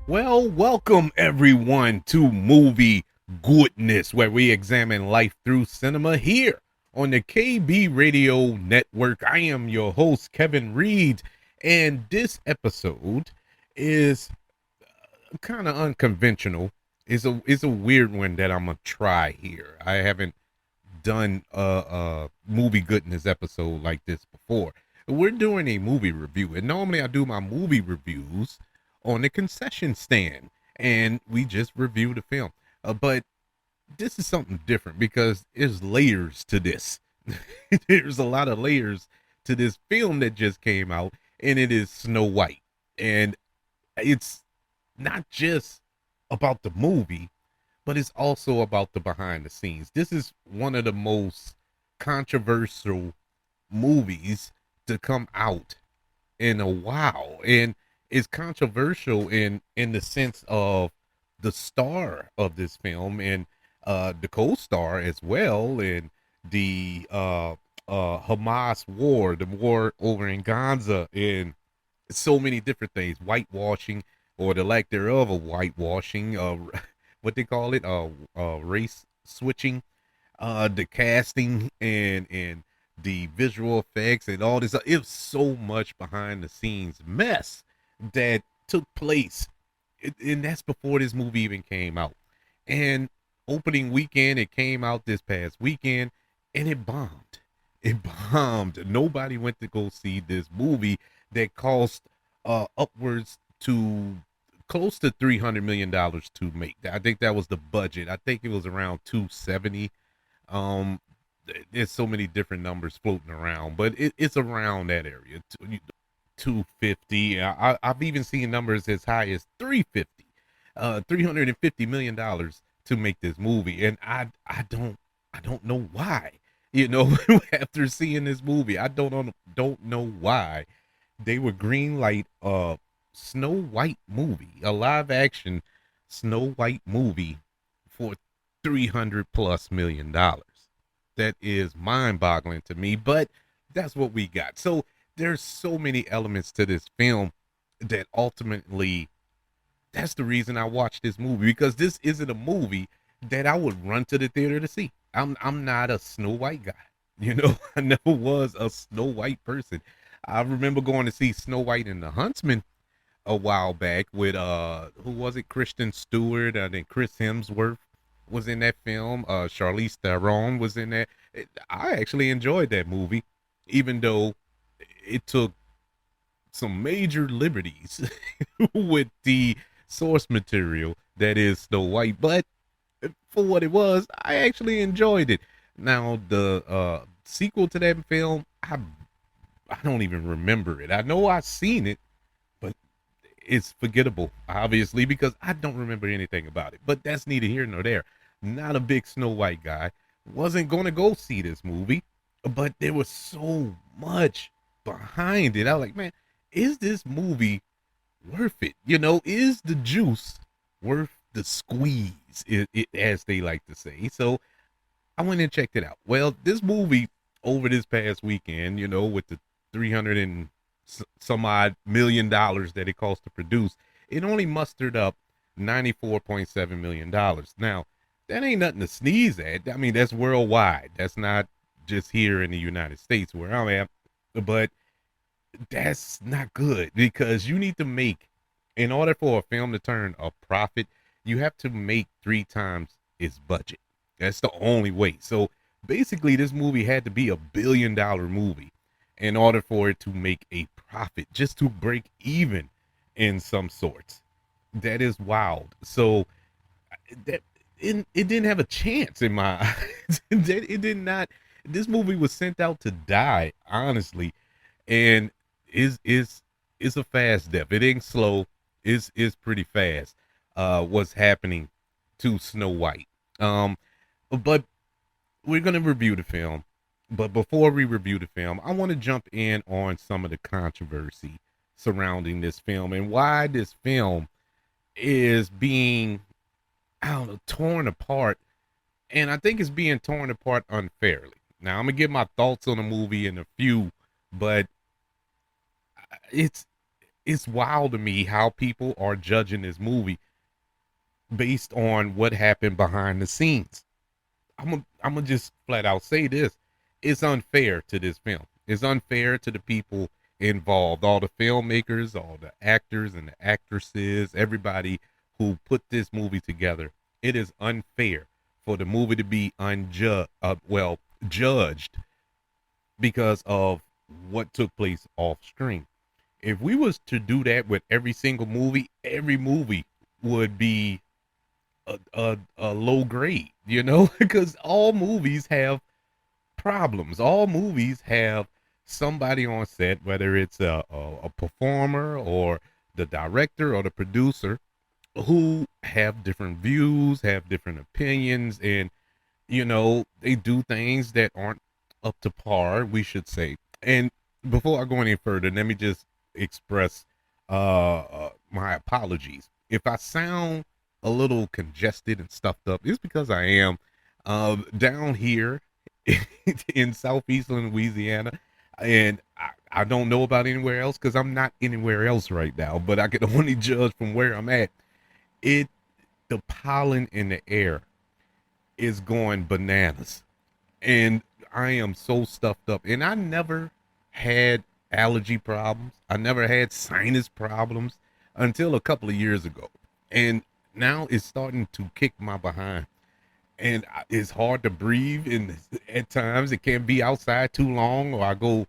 Well, welcome everyone to Movie Goodness, where we examine life through cinema here on the KB Radio Network. I am your host, Kevin Reed, and this episode is kind of unconventional. It's a weird one that I'm gonna try here. I haven't done a movie goodness episode like this before. We're doing a movie review, and normally I do my movie reviews on the concession stand, and we just review the film. But this is something different because there's layers to this. There's a lot of layers to this film that just came out, and it is Snow White, and it's not just about the movie, but it's also about the behind the scenes. This is one of the most controversial movies to come out in a while, and it's controversial in the sense of the star of this film and the co-star as well, and the Hamas war, the war over in Gaza, and so many different things, whitewashing or the lack thereof of whitewashing, what they call it, race switching, the casting and the visual effects and all this. It was so much behind the scenes mess that took place, and that's before this movie even came out. And opening weekend, it came out this past weekend, and it bombed. It bombed. Nobody went to go see this movie that cost upwards to close to $300 million to make. I think that was the budget. I think it was around 270. Um, there's so many different numbers floating around, but it's around that area. 250. I've even seen numbers as high as 350. $350 million to make this movie, and I don't know why. You know, after seeing this movie, I don't know why they were green light Snow White movie, a live action Snow White movie for $300+ million. That is mind boggling to me, but that's what we got. So there's so many elements to this film that ultimately that's the reason I watched this movie, because this isn't a movie that I would run to the theater to see. I'm not a Snow White guy. You know, I never was a Snow White person. I remember going to see Snow White and the Huntsman a while back with who was it? Kristen Stewart, and then Chris Hemsworth was in that film. Charlize Theron was in that. I actually enjoyed that movie, even though it took some major liberties with the source material that is Snow White. But for what it was, I actually enjoyed it. Now the sequel to that film, I don't even remember it. I know I've seen it, but it's forgettable, obviously, because I don't remember anything about it. But that's neither here nor there. Not a big Snow White guy. Wasn't gonna go see this movie, but there was so much behind it. I was like, man, is this movie worth it? You know, is the juice worth the squeeze, as they like to say? So I went and checked it out. Well, this movie over this past weekend, you know, with the 300 and some odd $1 million that it cost to produce, it only mustered up $94.7 million. Now, that ain't nothing to sneeze at. I mean, that's worldwide. That's not just here in the United States where I'm at, but that's not good, because you need to make, in order for a film to turn a profit, you have to make 3 times its budget. That's the only way. So basically, this movie had to be $1 billion movie in order for it to make a profit, just to break even in some sorts. That is wild. So that it didn't have a chance in my eyes. It did not. This movie was sent out to die, honestly, and is a fast death. It ain't slow. Is pretty fast. What's happening to Snow White? But we're gonna review the film. But before we review the film, I want to jump in on some of the controversy surrounding this film and why this film is being, I don't know, torn apart. And I think it's being torn apart unfairly. Now, I'm gonna give my thoughts on the movie in a few, but it's it's wild to me how people are judging this movie based on what happened behind the scenes. I'm gonna just flat out say this: it's unfair to this film. It's unfair to the people involved, all the filmmakers, all the actors and the actresses, everybody who put this movie together. It is unfair for the movie to be judged because of what took place off screen. If we was to do that with every single movie, every movie would be a low grade, you know, because all movies have problems. All movies have somebody on set, whether it's a performer or the director or the producer, who have different views, have different opinions, and you know, they do things that aren't up to par, we should say. And before I go any further, let me just express my apologies. If I sound a little congested and stuffed up, it's because I am down here in southeastern Louisiana, and I don't know about anywhere else because I'm not anywhere else right now. But I can only judge from where I'm at. It The pollen in the air is going bananas, and I am so stuffed up. And I never had allergy problems. I never had sinus problems until a couple of years ago, and now it's starting to kick my behind. And it's hard to breathe, and at times it can't be outside too long, or I go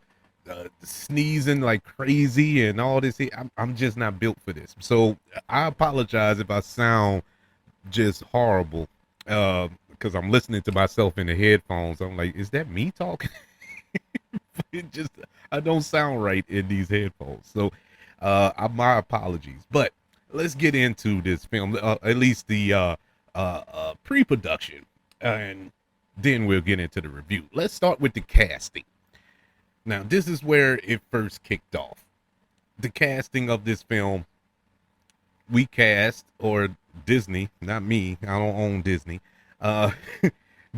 sneezing like crazy and all this. I'm just not built for this, so I apologize if I sound just horrible, because I'm listening to myself in the headphones. I'm like, is that me talking? It just, I don't sound right in these headphones, so my apologies. But let's get into this film, at least the pre-production, and then we'll get into the review. Let's start with the casting. Now, this is where it first kicked off. The casting of this film, we cast, or Disney, not me, I don't own Disney. Uh,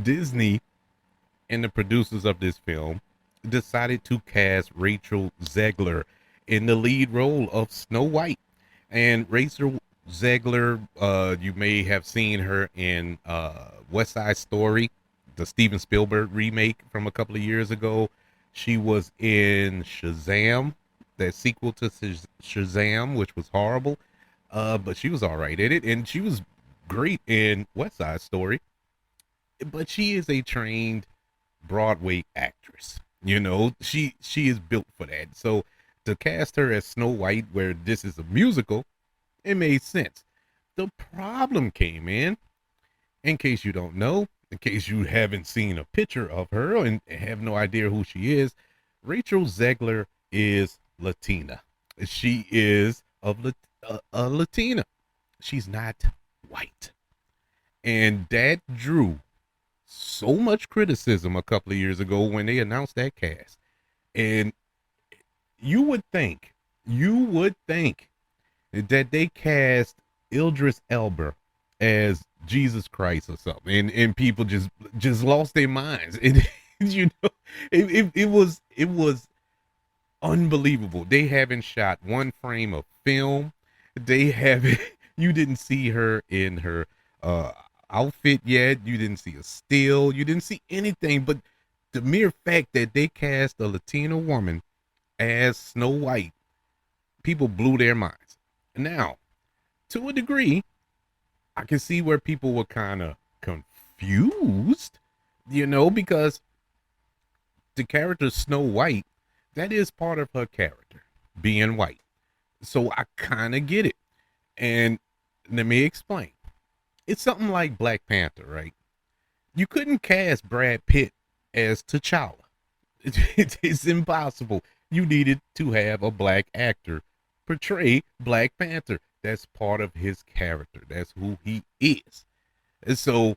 Disney and the producers of this film decided to cast Rachel Zegler in the lead role of Snow White. And Rachel Zegler, you may have seen her in West Side Story, the Steven Spielberg remake from a couple of years ago. She was in Shazam, that sequel to Shazam, which was horrible, but she was all right in it, and she was great in West Side Story. But she is a trained Broadway actress. You know, she is built for that. So to cast her as Snow White, where this is a musical, it made sense. The problem came in case you don't know, in case you haven't seen a picture of her and have no idea who she is, Rachel Zegler is Latina. She is a Latina. She's not white. And that drew so much criticism a couple of years ago when they announced that cast. And you would think that they cast Idris Elba as Jesus Christ or something, and people just lost their minds. And you know, it was unbelievable. They haven't shot one frame of film. They haven't. You didn't see her in her outfit yet. You didn't see a still. You didn't see anything. But the mere fact that they cast a Latina woman as Snow White, people blew their minds. Now, to a degree, I can see where people were kind of confused, you know, because the character Snow White, that is part of her character, being white. So I kind of get it. And let me explain. It's something like Black Panther, right? You couldn't cast Brad Pitt as T'Challa. It's impossible. You needed to have a black actor portray Black Panther. That's part of his character. That's who he is. And so,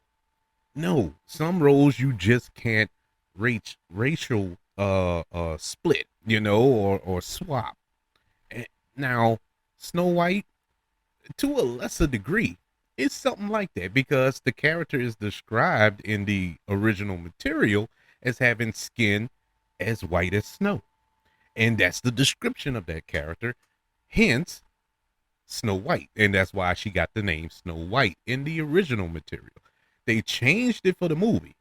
no, some roles you just can't racial split, you know, or swap. Now, Snow White, to a lesser degree, it's something like that because the character is described in the original material as having skin as white as snow. And that's the description of that character. Hence, Snow White. And that's why she got the name Snow White in the original material. They changed it for the movie.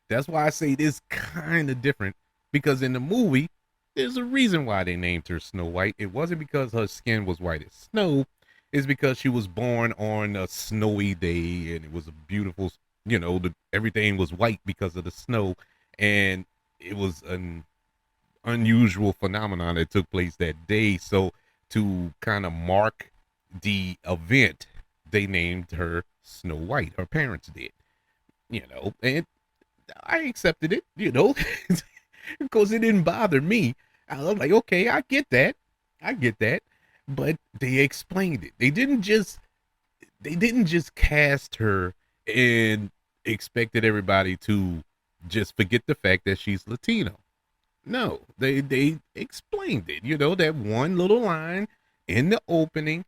That's why I say this kind of different, because in the movie, there's a reason why they named her Snow White. It wasn't because her skin was white as snow. It's because she was born on a snowy day and it was a beautiful, everything was white because of the snow. And it was an unusual phenomenon that took place that day. So to kind of mark the event, they named her Snow White. Her parents did, and I accepted it, because it didn't bother me. I was like, okay, I get that. I get that. But they explained it. They didn't just cast her and expected everybody to just forget the fact that she's Latino. No, they explained it. That one little line in the opening.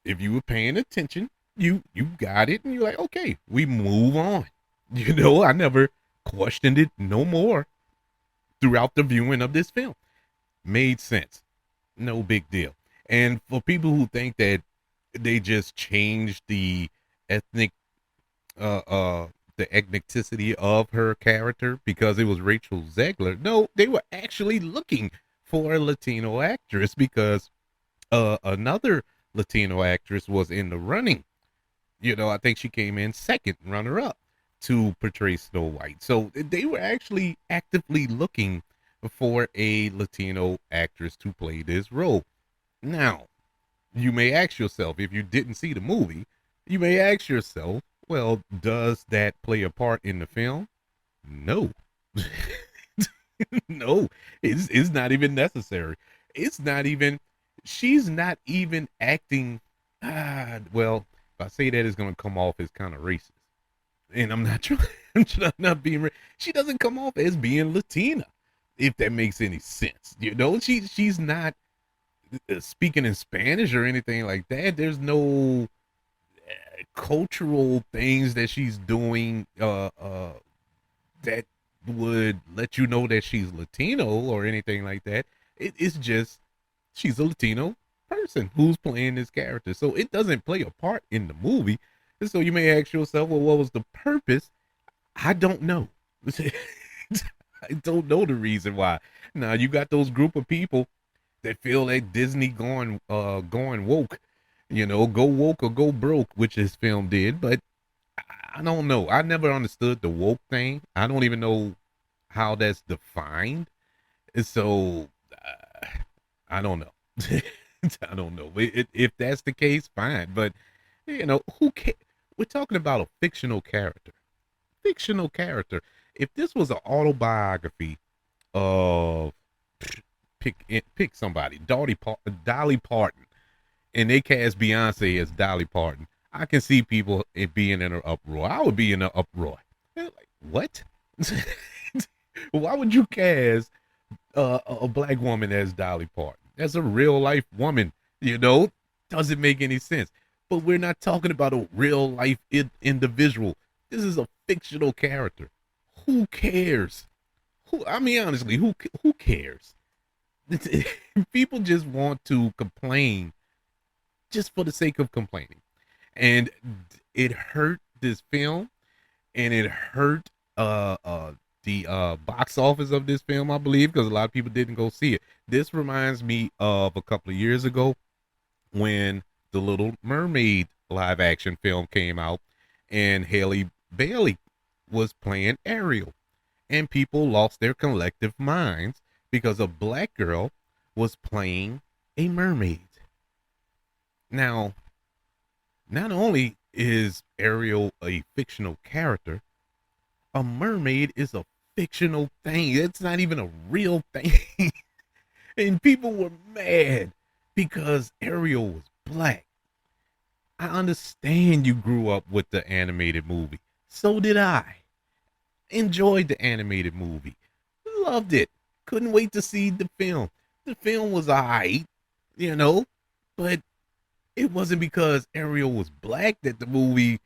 If you were paying attention, you got it, and you're like, okay, we move on. I never questioned it no more throughout the viewing of this film. Made sense. No big deal. And for people who think that they just changed ethnic uh uh the ethnicity of her character because it was Rachel Zegler. No, they were actually looking for a Latino actress because another Latino actress was in the running. I think she came in second runner up to portray Snow White. So they were actually actively looking for a Latino actress to play this role. Now, you may ask yourself, if you didn't see the movie, you may ask yourself, well, does that play a part in the film? No. No, it's not even necessary. It's not even, she's not even acting. Well, if I say that, it's going to come off as kind of racist. And I'm not trying, I'm trying not being, she doesn't come off as being Latina, if that makes any sense. She's not speaking in Spanish or anything like that. There's no cultural things that she's doing that would let you know that she's Latino or anything like that. It's just she's a Latino person who's playing this character, so it doesn't play a part in the movie. And so you may ask yourself, well, what was the purpose? I don't know. I don't know the reason why. Now you got those group of people that feel like Disney going woke, go woke or go broke, which this film did. But I don't know. I never understood the woke thing. I don't even know how that's defined. And so I don't know. I don't know. If that's the case, fine. But who cares? We're talking about a fictional character. Fictional character. If this was an autobiography of pick somebody, Dolly Parton, and they cast Beyonce as Dolly Parton, I can see people being in an uproar. I would be in an uproar. Like, what? Why would you cast a black woman as Dolly Parton? That's a real life woman. Doesn't make any sense. But we're not talking about a real life individual. This is a fictional character. Who cares? I mean, honestly, who cares? People just want to complain just for the sake of complaining. And it hurt this film, and it hurt the box office of this film, I believe, because a lot of people didn't go see it. This reminds me of a couple of years ago when the Little Mermaid live action film came out and Haley Bailey was playing Ariel, and people lost their collective minds because a black girl was playing a mermaid. Now, not only is Ariel a fictional character, a mermaid is a fictional thing. It's not even a real thing. And people were mad because Ariel was black. I understand you grew up with the animated movie. So did I. Enjoyed the animated movie. Loved it. Couldn't wait to see the film. The film was alright, but it wasn't because Ariel was black that the movie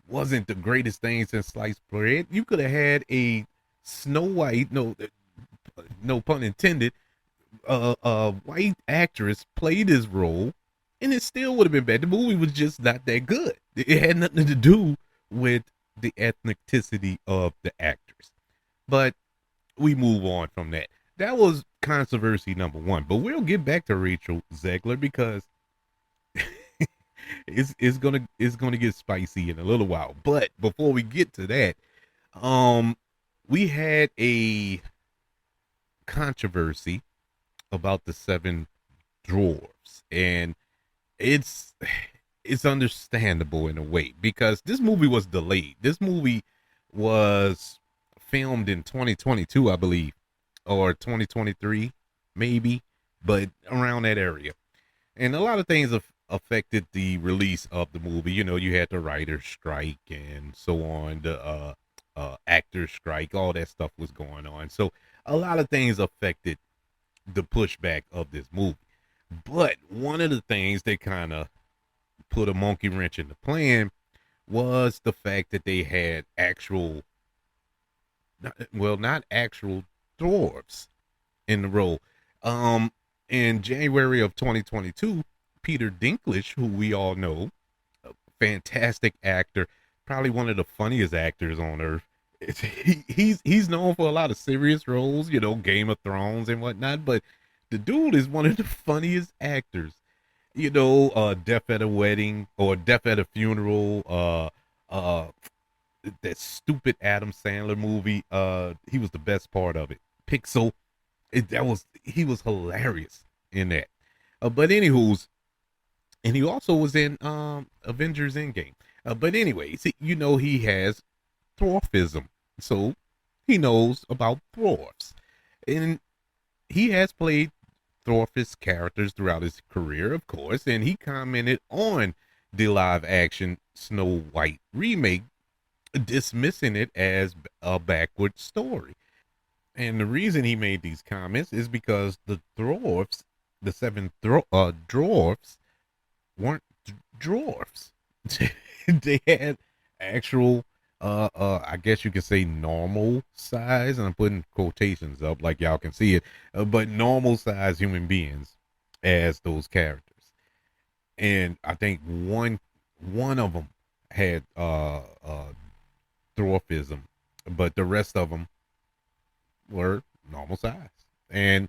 wasn't the greatest thing since sliced bread. You could have had a Snow White, no pun intended, white actress play this role and it still would have been bad. The movie was just not that good. It had nothing to do with the ethnicity of the actors. But we move on from that. That was controversy number one. But we'll get back to Rachel Zegler because it's gonna get spicy in a little while. But before we get to that, um, we had a controversy about the seven dwarfs, and it's it's understandable in a way because this movie was delayed. This movie was filmed in 2022, I believe, or 2023, maybe, but around that area. And a lot of things have affected the release of the movie. You know, you had the writer's strike and so on, the actors strike, all that stuff was going on. So a lot of things affected the pushback of this movie. But one of the things that kind of put a monkey wrench in the plan was the fact that they had actual, well, not actual dwarves in the role. Um, in January of 2022, Peter Dinklage, who we all know, a fantastic actor, probably one of the funniest actors on earth. He's known for a lot of serious roles, you know, Game of Thrones and whatnot, but the dude is one of the funniest actors. You know, Death at a Wedding or Death at a Funeral, that stupid Adam Sandler movie. He was the best part of it. Pixel, he was hilarious in that. But anywho's, and he also was in Avengers Endgame. But anyway, see, you know he has dwarfism, so he knows about dwarfs, and he has played dwarfish characters throughout his career, of course, and he commented on the live action Snow White remake, dismissing it as a backward story. And the reason he made these comments is because the dwarfs, the seven dwarfs, weren't dwarfs. They had actual, I guess you could say normal size, and I'm putting quotations up like y'all can see it, but normal size human beings as those characters. And I think one of them had dwarfism, but the rest of them were normal size. And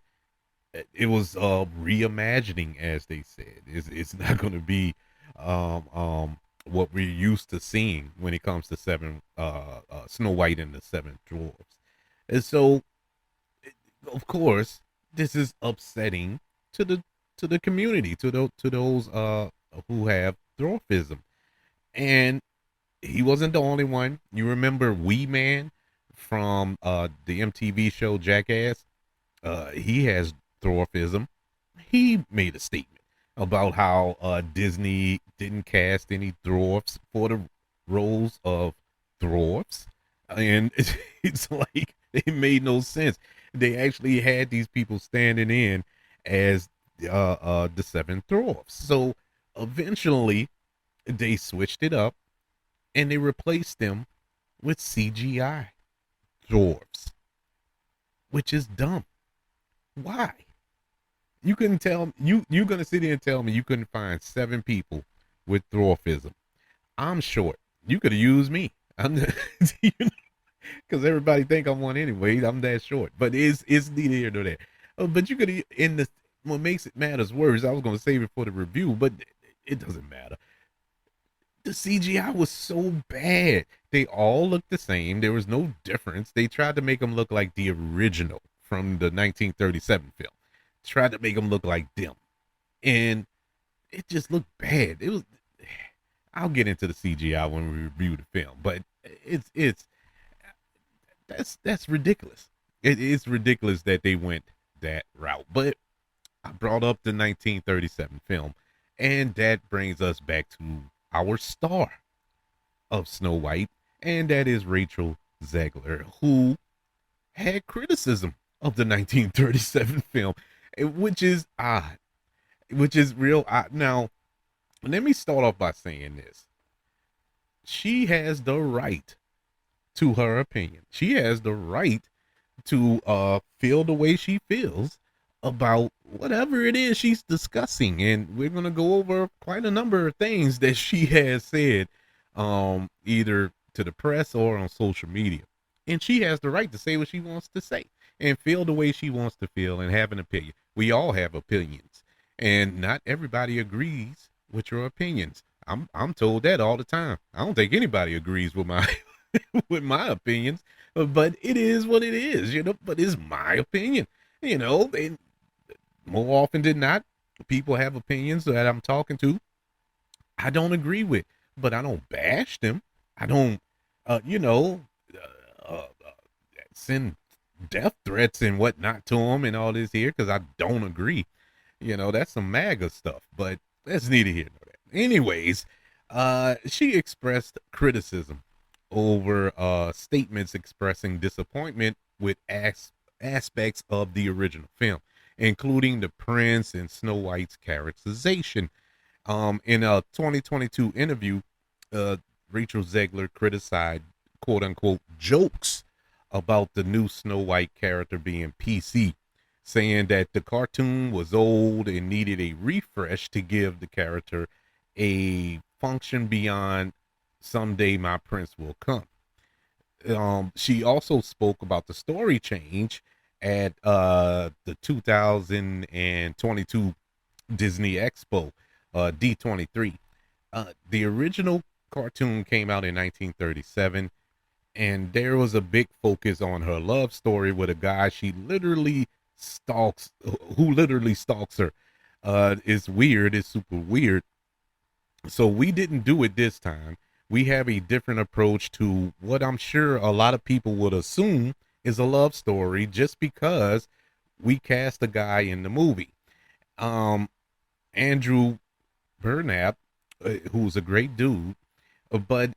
it was reimagining, as they said. It's not going to be what we're used to seeing when it comes to seven Snow White and the seven dwarfs. And so, of course, this is upsetting to the community, to those who have dwarfism. And he wasn't the only one. You remember Wee Man from the MTV show Jackass? He has dwarfism. He made a statement about how Disney didn't cast any dwarfs for the roles of dwarfs, and it's like it made no sense. They actually had these people standing in as the seven dwarfs. So eventually, they switched it up and they replaced them with CGI dwarfs, which is dumb. Why? You couldn't tell you're gonna sit here and tell me you couldn't find seven people with dwarfism. I'm short. You could have used me. I'm because everybody think I'm one anyway. I'm that short, but it's neither here nor there. But you could in the what makes it matters worse. I was gonna save it for the review, but it doesn't matter. The CGI was so bad. They all looked the same. There was no difference. They tried to make them look like the original from the 1937 film. Tried to make them look like them, and it just looked bad. It was. I'll get into the CGI when we review the film, but it's that's ridiculous. It is ridiculous that they went that route. But I brought up the 1937 film, and that brings us back to our star of Snow White, and that is Rachel Zegler, who had criticism of the 1937 film, which is odd, which is real odd. Now, let me start off by saying this. She has the right to her opinion. She has the right to feel the way she feels about whatever it is she's discussing, and we're gonna go over quite a number of things that she has said, either to the press or on social media. And she has the right to say what she wants to say and feel the way she wants to feel and have an opinion. We all have opinions, and not everybody agrees with your opinions. I'm told that all the time. I don't think anybody agrees with my with my opinions, but it is what it is, But it's my opinion, and more often than not, people have opinions that I'm talking to I don't agree with, but I don't bash them. I don't, uh, you know, send death threats and whatnot to them and all this here because I don't agree. That's some MAGA stuff, but that's neither here nor there. Anyways, she expressed criticism over statements expressing disappointment with aspects of the original film, including the prince and Snow White's characterization. In a 2022 interview, uh, Rachel Zegler criticized "quote unquote" jokes about the new Snow White character being PC, saying that the cartoon was old and needed a refresh to give the character a function beyond "someday my prince will come." She also spoke about the story change at the 2022 Disney Expo, D23. The original cartoon came out in 1937, and there was a big focus on her love story with a guy who literally stalks her. It's weird. It's super weird. So we didn't do it this time. We have a different approach to what I'm sure a lot of people would assume is a love story just because we cast a guy in the movie. Um, Andew Burnap, who's a great dude, but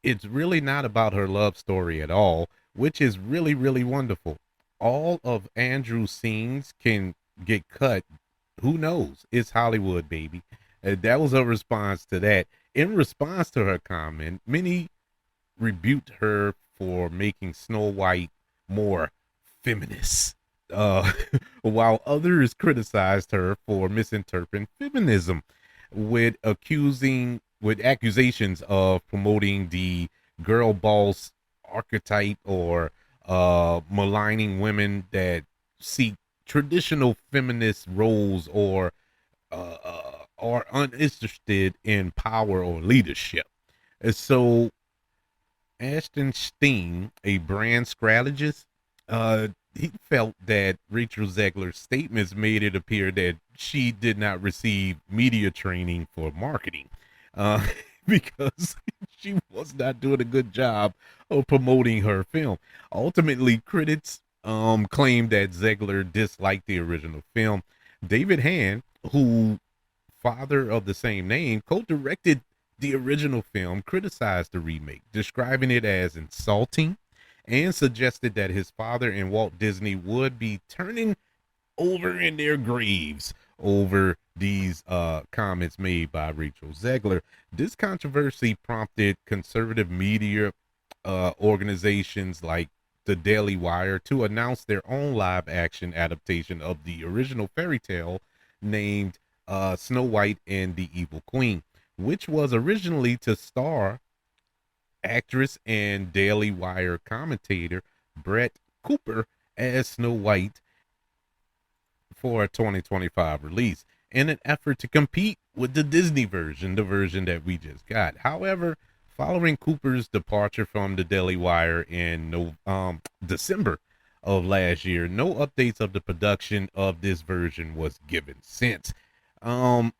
it's really not about her love story at all, which is really, really wonderful. All of Andrew's scenes can get cut. Who knows? It's Hollywood, baby. That was a response to that. In response to her comment, many rebuked her for making Snow White more feminist, uh, while others criticized her for misinterpreting feminism, with accusations of promoting the girl boss archetype or maligning women that seek traditional feminist roles or are uninterested in power or leadership. And so Ashton Steen, a brand strategist, he felt that Rachel Zegler's statements made it appear that she did not receive media training for marketing, uh, because she was not doing a good job of promoting her film. Ultimately, critics claimed that Zegler disliked the original film. David Hand, who father of the same name, co-directed the original film, criticized the remake, describing it as insulting, and suggested that his father and Walt Disney would be turning over in their graves over these comments made by Rachel Zegler. This controversy prompted conservative media organizations like the Daily Wire to announce their own live action adaptation of the original fairy tale named Snow White and the Evil Queen, which was originally to star actress and Daily Wire commentator Brett Cooper as Snow White for a 2025 release in an effort to compete with the Disney version, the version that we just got. However, following Cooper's departure from the Daily Wire in December of last year, no updates of the production of this version was given since. Um,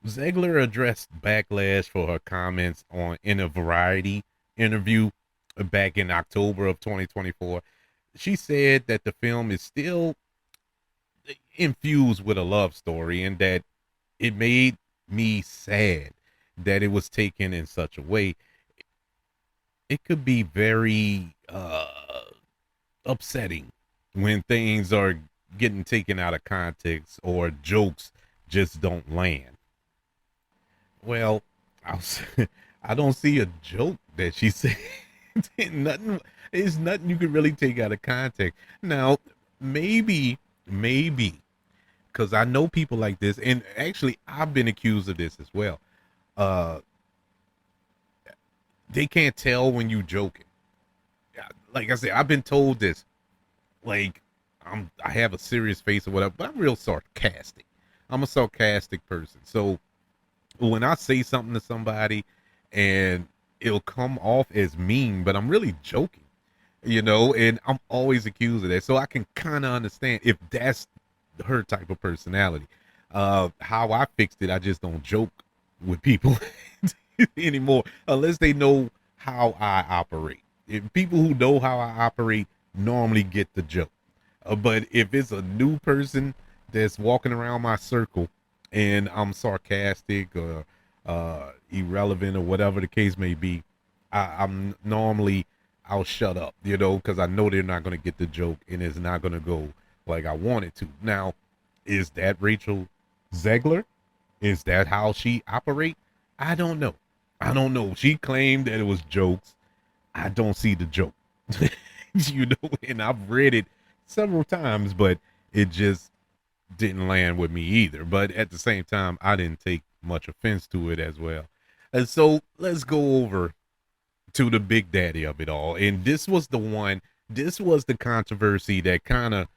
Zegler addressed backlash for her comments in a Variety interview back in October of 2024. She said that the film is still infused with a love story and that it made me sad that it was taken in such a way. It could be very upsetting when things are getting taken out of context or jokes just don't land. Well, I'll, I don't see a joke that she said. nothing. It's nothing you can really take out of context. Now, maybe because I know people like this, and actually I've been accused of this as well. Uh, they can't tell when you joking. Like I said, I've been told this. Like I have a serious face or whatever, but I'm real sarcastic. I'm a sarcastic person. So when I say something to somebody and it'll come off as mean, but I'm really joking, and I'm always accused of that. So I can kind of understand if that's her type of personality. How I fixed it, I just don't joke with people anymore unless they know how I operate. If people who know how I operate normally get the joke. But if it's a new person that's walking around my circle and I'm sarcastic or irrelevant or whatever the case may be, I'm normally I'll shut up, because I know they're not going to get the joke and it's not going to go like I want it to. Now, is that Rachel Zegler? Is that how she operate? I don't know. I don't know. She claimed that it was jokes. I don't see the joke. And I've read it several times, but it just didn't land with me either. But at the same time, I didn't take much offense to it as well. And so let's go over to the big daddy of it all. And this was the controversy that kind of,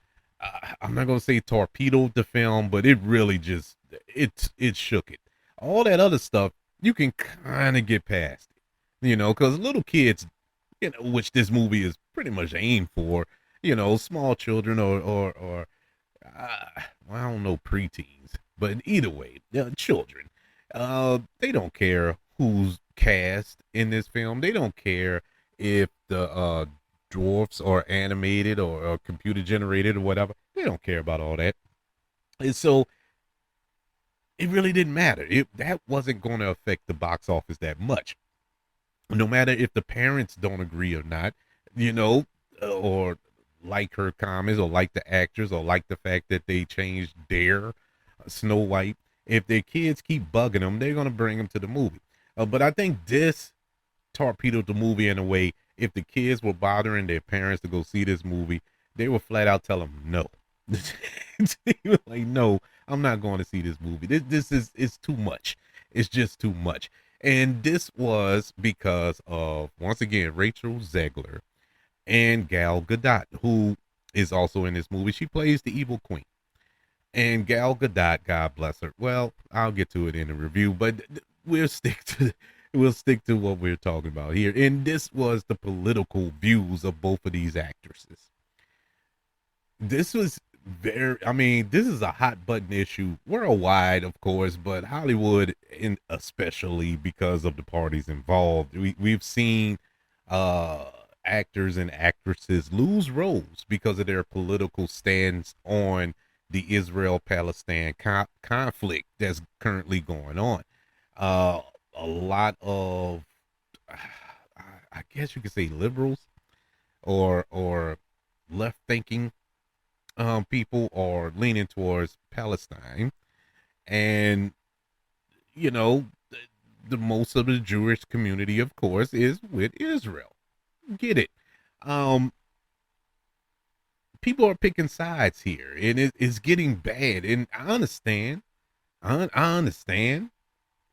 I'm not going to say torpedoed the film, but it really just, it shook it. All that other stuff, you can kind of get past it, because little kids, which this movie is pretty much aimed for, small children or well, I don't know, preteens, but either way, children. They don't care who's cast in this film. They don't care if the dwarfs are animated or computer generated or whatever. They don't care about all that. And so it really didn't matter. That wasn't going to affect the box office that much. No matter if the parents don't agree or not, or like her comments or like the actors or like the fact that they changed their Snow White. If their kids keep bugging them, they're going to bring them to the movie. But I think this torpedoed the movie in a way. If the kids were bothering their parents to go see this movie, they would flat out tell them no. They were like, no, I'm not going to see this movie. It's too much. It's just too much. And this was because of, once again, Rachel Zegler and Gal Gadot, who is also in this movie. She plays the evil queen. And Gal Gadot, God bless her. Well, I'll get to it in the review, but we'll stick to what we're talking about here. And this was the political views of both of these actresses. This was this is a hot button issue worldwide, of course, but Hollywood, especially because of the parties involved. We've seen actors and actresses lose roles because of their political stance on the Israel-Palestine conflict that's currently going on. A lot of, I guess you could say, liberals or left-thinking people are leaning towards Palestine, and the most of the Jewish community, of course, is with Israel. Get it? People are picking sides here, and it's getting bad. And I understand. I understand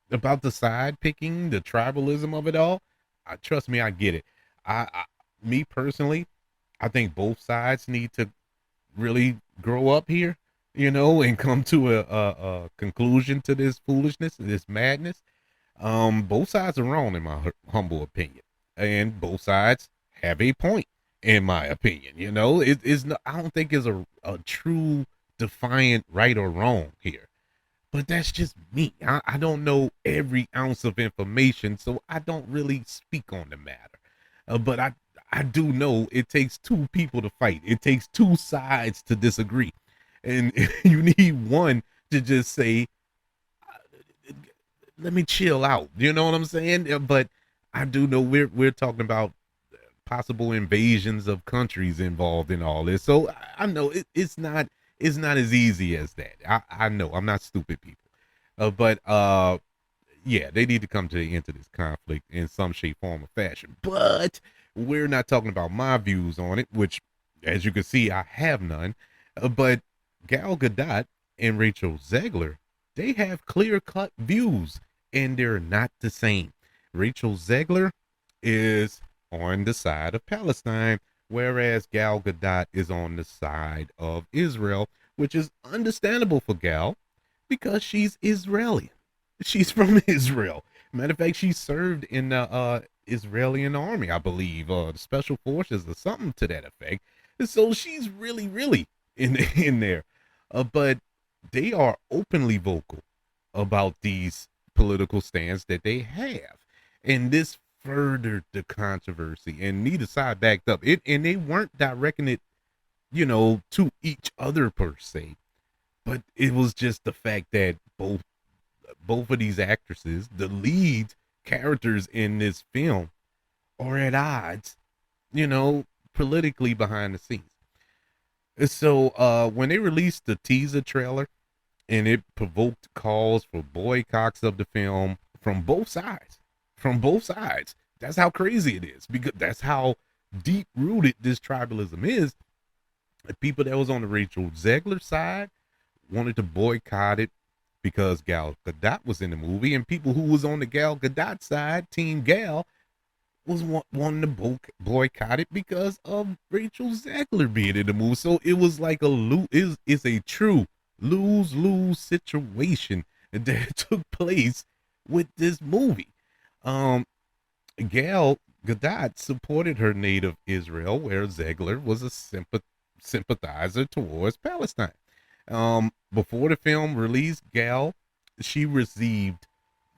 about the side picking, the tribalism of it all. Trust me, I get it. Me personally, I think both sides need to really grow up here, and come to a conclusion to this foolishness, this madness. Both sides are wrong in my humble opinion, and both sides have a point in my opinion. It's not, I don't think it's a true defiant right or wrong here, but that's just me. I don't know every ounce of information, so I don't really speak on the matter. But I do know it takes two people to fight. It takes two sides to disagree, and you need one to just say, "Let me chill out." You know what I'm saying? But I do know we're talking about possible invasions of countries involved in all this, so I know it's not as easy as that. I know I'm not stupid, people, but yeah, they need to come to the end of this conflict in some shape, form, or fashion. But we're not talking about my views on it, which, as you can see, I have none. But Gal Gadot and Rachel Zegler, they have clear cut views and they're not the same. Rachel Zegler is on the side of Palestine, whereas Gal Gadot is on the side of Israel, which is understandable for Gal because she's Israeli. She's from Israel. Matter of fact, she served in the Israeli army, I believe, the special forces or something to that effect. So she's really in there. But they are openly vocal about these political stands that they have. And this furthered the controversy, and neither side backed up it, and they weren't directing it, to each other per se. But it was just the fact that both of these actresses, the lead characters in this film, are at odds, politically behind the scenes. So when they released the teaser trailer, and it provoked calls for boycotts of the film from both sides. From both sides. That's how crazy it is, because that's how deep rooted this tribalism is. The people that was on the Rachel Zegler side wanted to boycott it because Gal Gadot was in the movie, and people who was on the Gal Gadot side, Team Gal, was wanting to boycott it because of Rachel Zegler being in the movie. So it was like it's a true lose-lose situation that took place with this movie. Gal Gadot supported her native Israel, where Zegler was a sympathizer towards Palestine. Before the film release, Gal, she received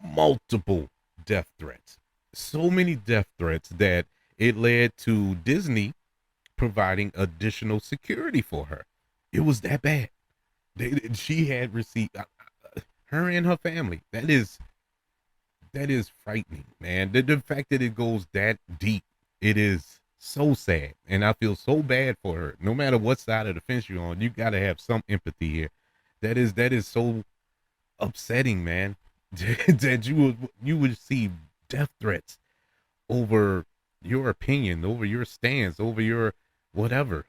multiple death threats. So many death threats that it led to Disney providing additional security for her. It was that bad. She had received, her and her family. That is frightening, man. The fact that it goes that deep, it is so sad, and I feel so bad for her. No matter what side of the fence you're on, you got to have some empathy here. That is so upsetting, man. That you would receive death threats over your opinion, over your stance, over your whatever.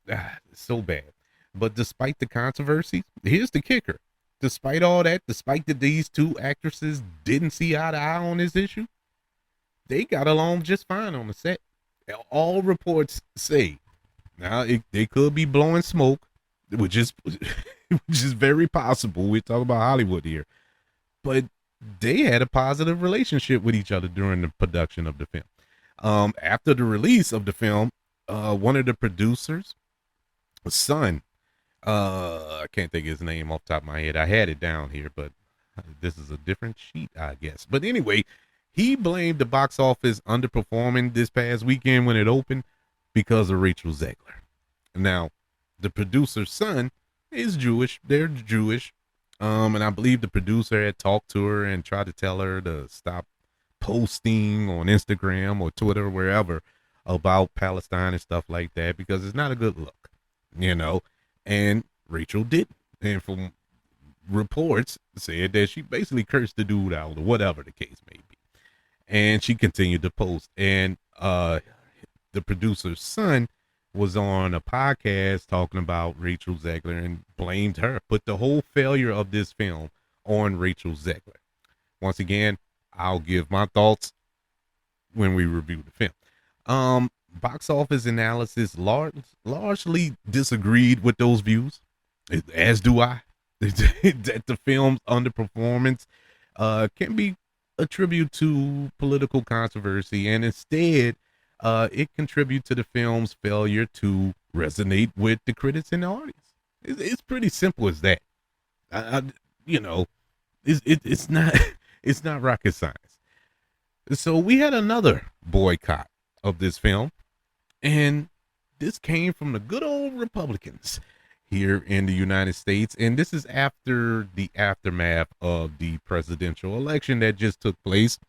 It's so bad. But despite the controversy, here's the kicker. Despite all that, despite that these two actresses didn't see eye to eye on this issue, they got along just fine on the set. All reports say, now they could be blowing smoke, which is very possible. We're talking about Hollywood here, but they had a positive relationship with each other during the production of the film. After the release of the film, one of the producers' son, I can't think of his name off the top of my head. I had it down here, but this is a different sheet, I guess. But anyway, he blamed the box office underperforming this past weekend when it opened because of Rachel Zegler. Now, the producer's son is Jewish. They're Jewish. And I believe the producer had talked to her and tried to tell her to stop posting on Instagram or Twitter or wherever about Palestine and stuff like that, because it's not a good look, and Rachel didn't. And from reports said that she basically cursed the dude out or whatever the case may be. And she continued to post. And the producer's son was on a podcast talking about Rachel Zegler and blamed her, put the whole failure of this film on Rachel Zegler. Once again, I'll give my thoughts when we review the film. Box office analysis largely disagreed with those views, as do I. That the film's underperformance can be attributed to political controversy, and instead it contributes to the film's failure to resonate with the critics and the audience. It's pretty simple as that. It's not it's not rocket science. So we had another boycott of this film, and this came from the good old Republicans here in the United States. And this is after the aftermath of the presidential election that just took place,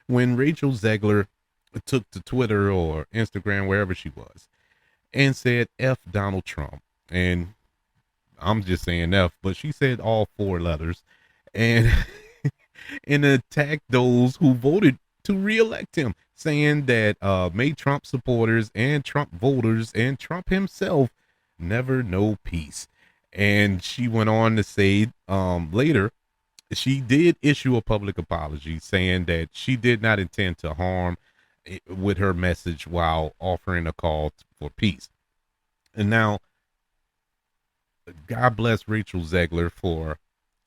when Rachel Zegler took to Twitter or Instagram, wherever she was, and said F Donald Trump. And I'm just saying F, but she said all four letters, and and attacked those who voted to reelect him, saying that may Trump supporters and Trump voters and Trump himself never know peace. And she went on to say later she did issue a public apology saying that she did not intend to harm with her message while offering a call for peace. And now, God bless Rachel Zegler for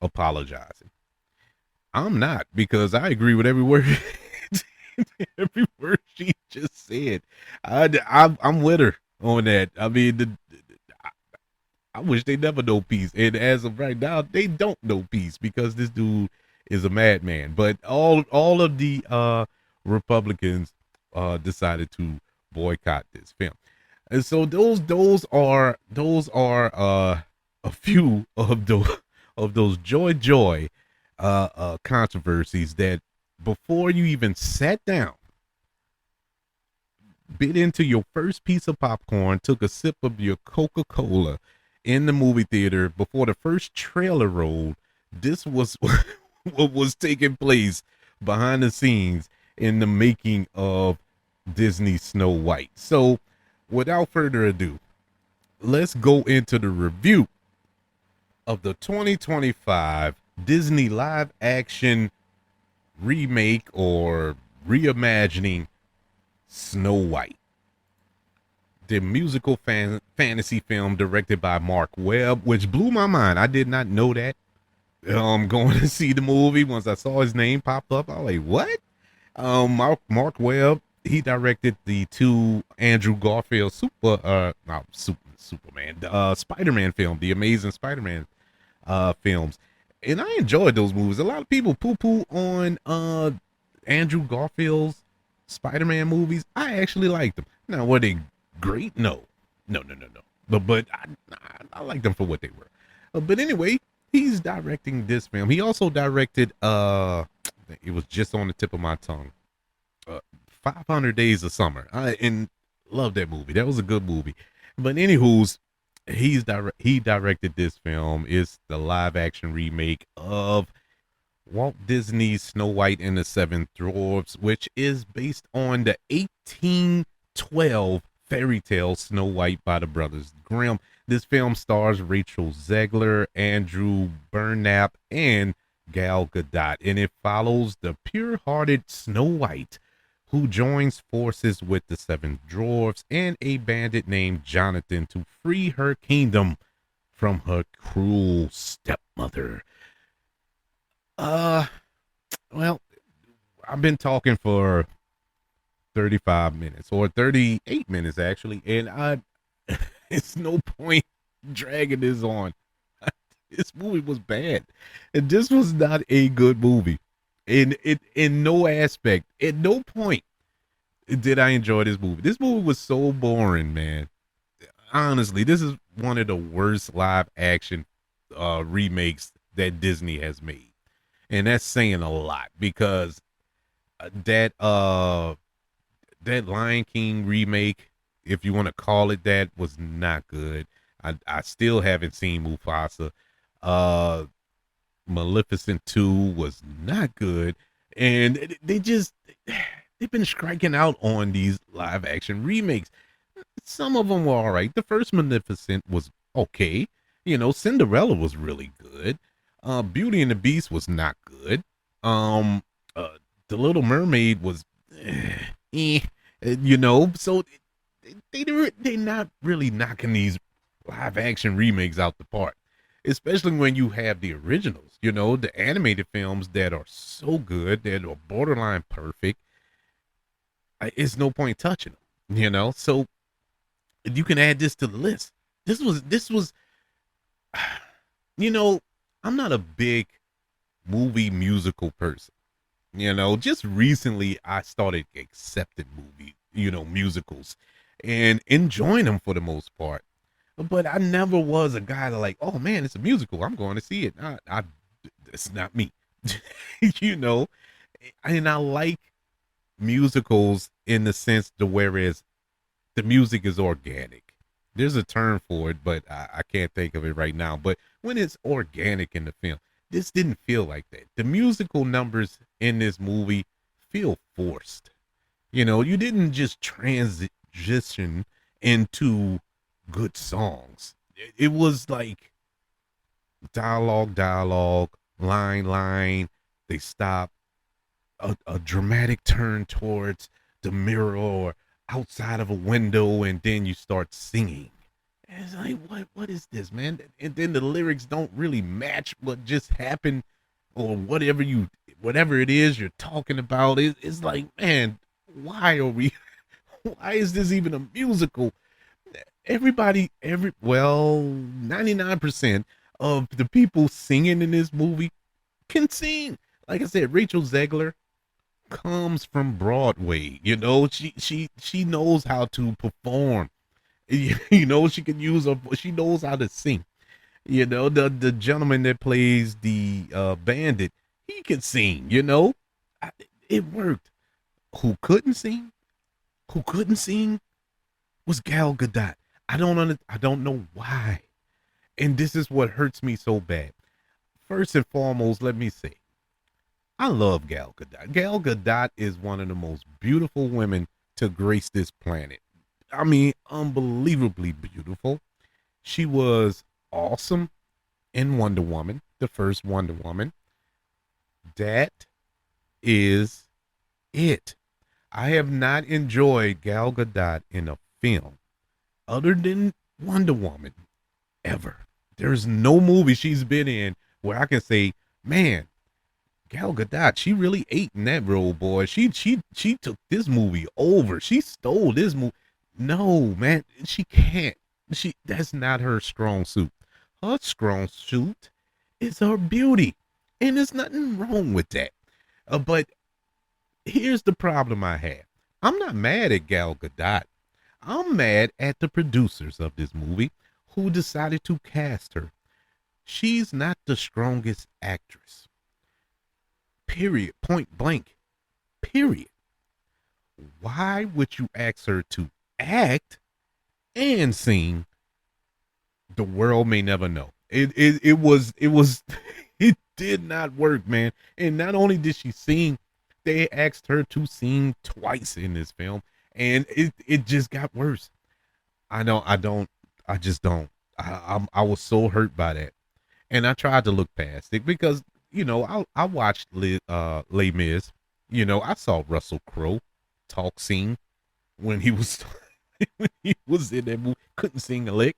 apologizing. I'm not, because I agree with every word, every word she just said. I'm with her on that. I mean, I wish they never know peace. And as of right now, they don't know peace because this dude is a madman. But all of the Republicans decided to boycott this film. And so those are a few of those joy controversies that before you even sat down, bit into your first piece of popcorn, took a sip of your Coca-Cola in the movie theater before the first trailer rolled, this was what was taking place behind the scenes in the making of Disney Snow White. So, without further ado, let's go into the review of the 2025 Disney live action remake or reimagining Snow White, the musical fantasy film directed by Mark Webb, which blew my mind. I did not know that. Going to see the movie, once I saw his name pop up, I was like, what? Mark Webb, he directed the two Andrew Garfield Superman, Spider-Man film, the Amazing Spider-Man films. And I enjoyed those movies. A lot of people poo-poo on Andrew Garfield's Spider-Man movies. I actually liked them. Now, were they great? No. But I like them for what they were. But anyway, he's directing this film. He also directed it was just on the tip of my tongue, 500 Days of Summer. And love that movie. That was a good movie. But anywho's, he directed this film. It's the live action remake of Walt Disney's Snow White and the Seven Dwarfs, which is based on the 1812 fairy tale Snow White by the Brothers Grimm. This film stars Rachel Zegler, Andew Burnap, and Gal Gadot, and it follows the pure-hearted Snow White, who joins forces with the Seven Dwarfs and a bandit named Jonathan to free her kingdom from her cruel stepmother. Well, I've been talking for 35 minutes or 38 minutes actually, and it's no point dragging this on. This movie was bad, and this was not a good movie. In no aspect, at no point did I enjoy this movie. This movie was so boring, man. Honestly, this is one of the worst live action remakes that Disney has made, and that's saying a lot because that Lion King remake, if you want to call it that, was not good. I still haven't seen Mufasa. Maleficent 2 was not good. And they've been striking out on these live action remakes. Some of them were all right. The first Maleficent was okay. You know, Cinderella was really good. Beauty and the Beast was not good. The Little Mermaid was you know, so they're not really knocking these live action remakes out the park, especially when you have the originals, you know, the animated films that are so good, that are borderline perfect. It's no point touching them, you know. So you can add this to the list. This was you know, I'm not a big movie musical person. You know, just recently I started accepting musicals and enjoying them for the most part. But I never was a guy to like, oh man, it's a musical, I'm going to see it. It's not me. you know, and I like musicals in the sense to whereas the music is organic. There's a term for it, but I can't think of it right now. But when it's organic in the film, this didn't feel like that. The musical numbers in this movie feel forced. You know, you didn't just transition into good songs. It was like dialogue, line. They stop, a dramatic turn towards the mirror or outside of a window, and then you start singing. And it's like, what is this, man? And then the lyrics don't really match what just happened, or whatever it is you're talking about. It's like, man, why are we? Why is this even a musical? Everybody, 99% of the people singing in this movie can sing. Like I said, Rachel Zegler comes from Broadway. She knows how to perform. She can use her. She knows how to sing. The gentleman that plays the bandit, he can sing. It worked. Who couldn't sing? Who couldn't sing was Gal Gadot. I don't know why. And this is what hurts me so bad. First and foremost, let me say, I love Gal Gadot. Gal Gadot is one of the most beautiful women to grace this planet. I mean, unbelievably beautiful. She was awesome in Wonder Woman, the first Wonder Woman. That is it. I have not enjoyed Gal Gadot in a film other than Wonder Woman ever. There's no movie she's been in where I can say, man, Gal Gadot, she really ate in that role, boy. She took this movie over. She stole this movie. No, man, she can't. That's not her strong suit. Her strong suit is her beauty, and there's nothing wrong with that. But here's the problem I have. I'm not mad at Gal Gadot. I'm mad at the producers of this movie who decided to cast her. She's not the strongest actress. Period. Point blank. Period. Why would you ask her to act and sing? The world may never know. It was it did not work, man. And not only did she sing, they asked her to sing twice in this film, and it just got worse. I just don't. I was so hurt by that, and I tried to look past it because I watched Les Mis. I saw Russell Crowe talk sing when he was when he was in that movie. Couldn't sing a lick,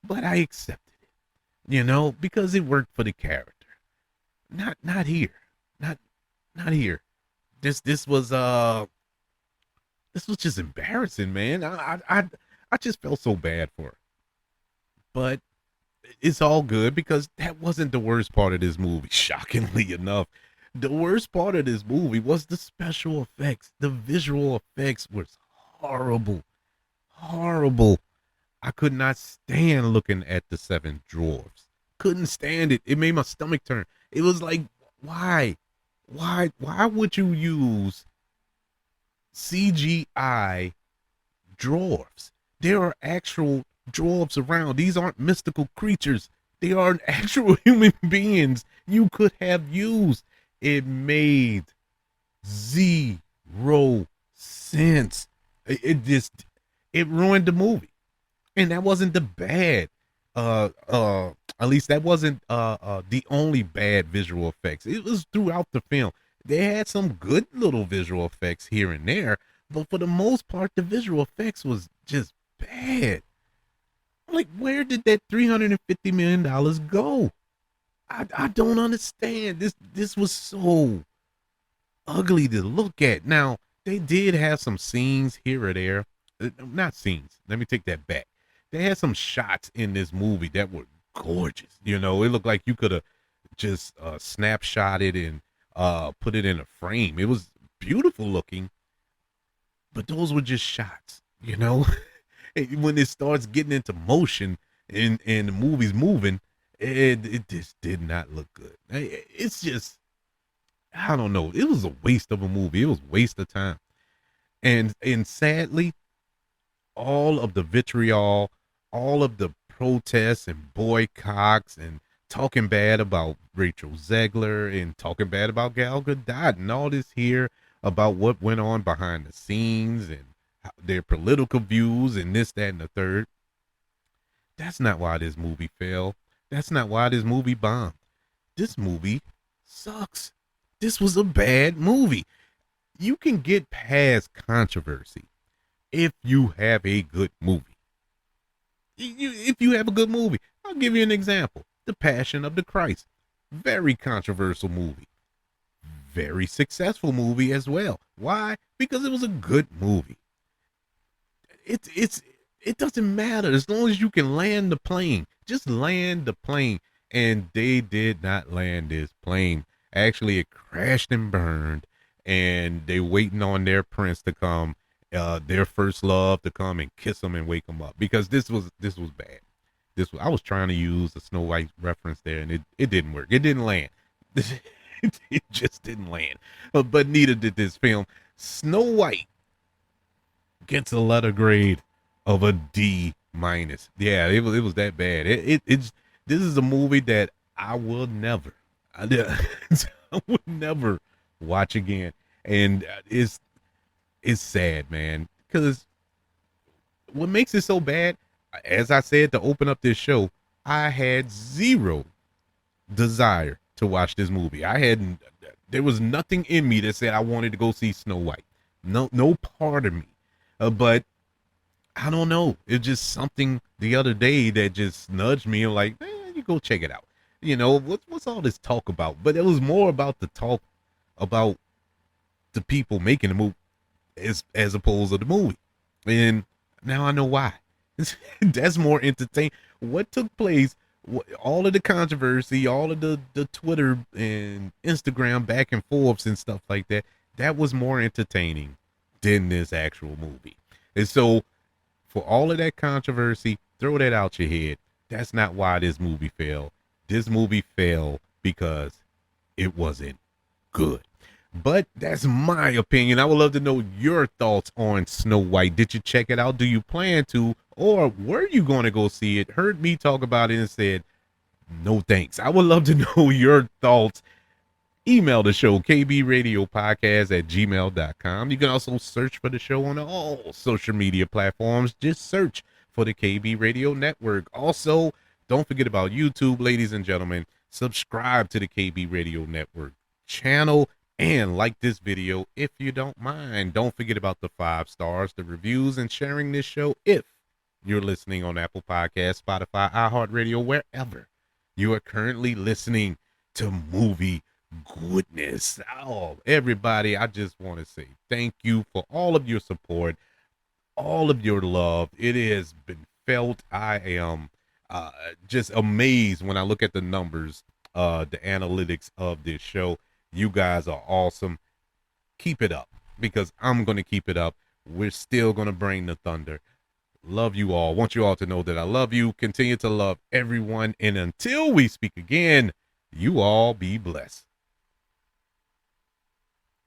but I accepted it. Because it worked for the character. Not here. Not here. This was just embarrassing, man. I just felt so bad for her. But it's all good because that wasn't the worst part of this movie. Shockingly enough, the worst part of this movie was the special effects. The visual effects was horrible, horrible. I could not stand looking at the seven dwarfs. Couldn't stand it. It made my stomach turn. It was like, why? Why would you use CGI dwarfs? There are actual dwarfs around. These aren't mystical creatures. They are actual human beings you could have used. It made zero sense. It ruined the movie. And that wasn't the bad. At least that wasn't the only bad visual effects. It was throughout the film. They had some good little visual effects here and there, but for the most part, the visual effects was just bad. Like, where did that $350 million go? I don't understand. This was so ugly to look at. Now, they did have some scenes here or there. Not scenes. Let me take that back. They had some shots in this movie that were gorgeous. It looked like you could have just snapshot it and put it in a frame. It was beautiful looking, but those were just shots. When it starts getting into motion and the movie's moving, it just did not look good. It's just, I don't know. It was a waste of a movie. It was a waste of time. And sadly, all of the vitriol, all of the protests and boycotts and talking bad about Rachel Zegler and talking bad about Gal Gadot and all this here about what went on behind the scenes and their political views and this, that, and the third. That's not why this movie failed. That's not why this movie bombed. This movie sucks. This was a bad movie. You can get past controversy if you have a good movie. If you have a good movie, I'll give you an example. The Passion of the Christ. Very controversial movie. Very successful movie as well. Why? Because it was a good movie. It doesn't matter as long as you can land the plane. Just land the plane. And they did not land this plane. Actually, it crashed and burned. And they waiting on their prince to come, their first love to come and kiss them and wake them up. Because this was bad. I was trying to use the Snow White reference there, and it didn't work. It didn't land. It just didn't land. But neither did this film. Snow White gets a letter grade of a D minus. Yeah, it was that bad. This is a movie that I will never, I would never watch again, and it's sad, man. Because what makes it so bad, as I said to open up this show, I had zero desire to watch this movie. There was nothing in me that said I wanted to go see Snow White. No part of me. But I don't know. It's just something the other day that just nudged me and like, you go check it out. You know, what's all this talk about? But it was more about the talk about the people making the movie as opposed to the movie. And now I know why. That's more entertaining. What took place, all of the controversy, all of the Twitter and Instagram back and forths and stuff like that, that was more entertaining than this actual movie. And so for all of that controversy, throw that out your head. That's not why this movie failed. This movie failed because it wasn't good. But that's my opinion. I would love to know your thoughts on Snow White. Did you check it out? Do you plan to? Or were you going to go see it? Heard me talk about it and said, no thanks. I would love to know your thoughts. Email the show, kbradiopodcast@gmail.com. You can also search for the show on all social media platforms. Just search for the KB Radio Network. Also, don't forget about YouTube, ladies and gentlemen. Subscribe to the KB Radio Network channel and like this video if you don't mind. Don't forget about the 5 stars, the reviews, and sharing this show if you're listening on Apple Podcasts, Spotify, iHeartRadio, wherever you are currently listening to movie goodness. Oh, everybody, I just want to say thank you for all of your support, all of your love. It has been felt. I am just amazed when I look at the numbers, the analytics of this show. You guys are awesome. Keep it up, because I'm going to keep it up. We're still going to bring the thunder. Love you all. Want you all to know that I love you. Continue to love everyone. And until we speak again, you all be blessed.